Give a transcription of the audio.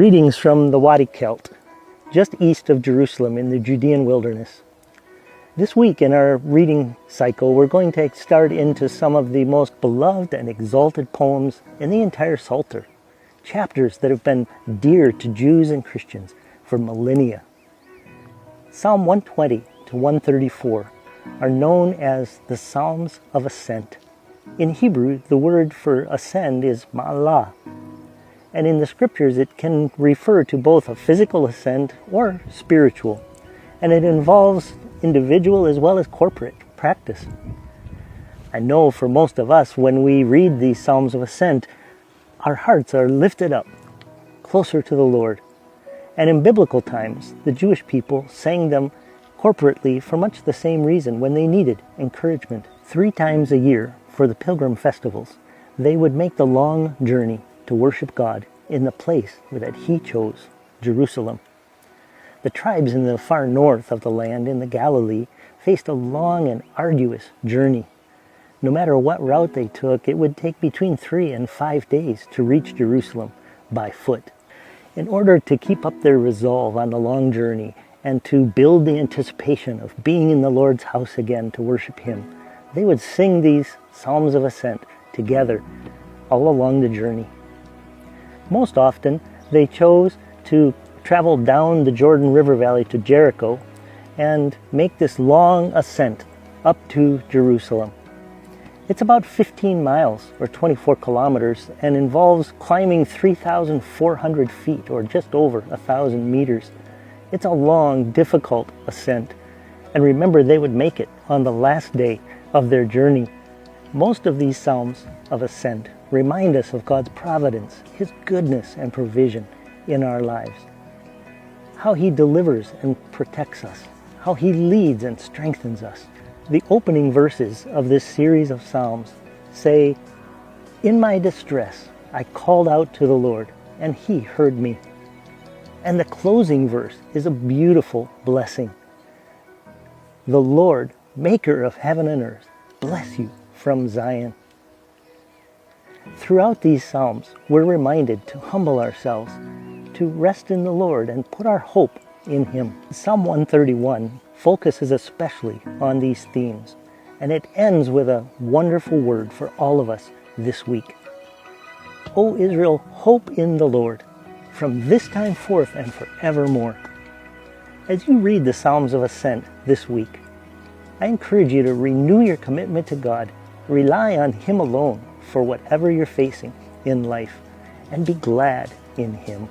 Greetings from the Wadi Kelt, just east of Jerusalem in the Judean wilderness. This week in our reading cycle, we're going to start into some of the most beloved and exalted poems in the entire Psalter, chapters that have been dear to Jews and Christians for millennia. Psalm 120 to 134 are known as the Psalms of Ascent. In Hebrew, the word for ascend is ma'alah. And in the scriptures, it can refer to both a physical ascent or spiritual. And it involves individual as well as corporate practice. I know for most of us, when we read these Psalms of Ascent, our hearts are lifted up closer to the Lord. And in biblical times, the Jewish people sang them corporately for much the same reason when they needed encouragement. 3 times a year for the pilgrim festivals, they would make the long journey to worship God in the place that He chose, Jerusalem. The tribes in the far north of the land, in the Galilee, faced a long and arduous journey. No matter what route they took, it would take between 3 and 5 days to reach Jerusalem by foot. In order to keep up their resolve on the long journey and to build the anticipation of being in the Lord's house again to worship Him, they would sing these Psalms of Ascent together all along the journey. Most often, they chose to travel down the Jordan River Valley to Jericho and make this long ascent up to Jerusalem. It's about 15 miles or 24 kilometers and involves climbing 3,400 feet or just over 1,000 meters. It's a long, difficult ascent. And remember, they would make it on the last day of their journey. Most of these Psalms of Ascent remind us of God's providence, His goodness and provision in our lives, how He delivers and protects us, how He leads and strengthens us. The opening verses of this series of Psalms say, "In my distress I called out to the Lord, and He heard me." And the closing verse is a beautiful blessing. "The Lord, maker of heaven and earth, bless you from Zion." Throughout these Psalms, we're reminded to humble ourselves, to rest in the Lord and put our hope in Him. Psalm 131 focuses especially on these themes, and it ends with a wonderful word for all of us this week. "O Israel, hope in the Lord, from this time forth and forevermore." As you read the Psalms of Ascent this week, I encourage you to renew your commitment to God, rely on Him alone for whatever you're facing in life, and be glad in Him.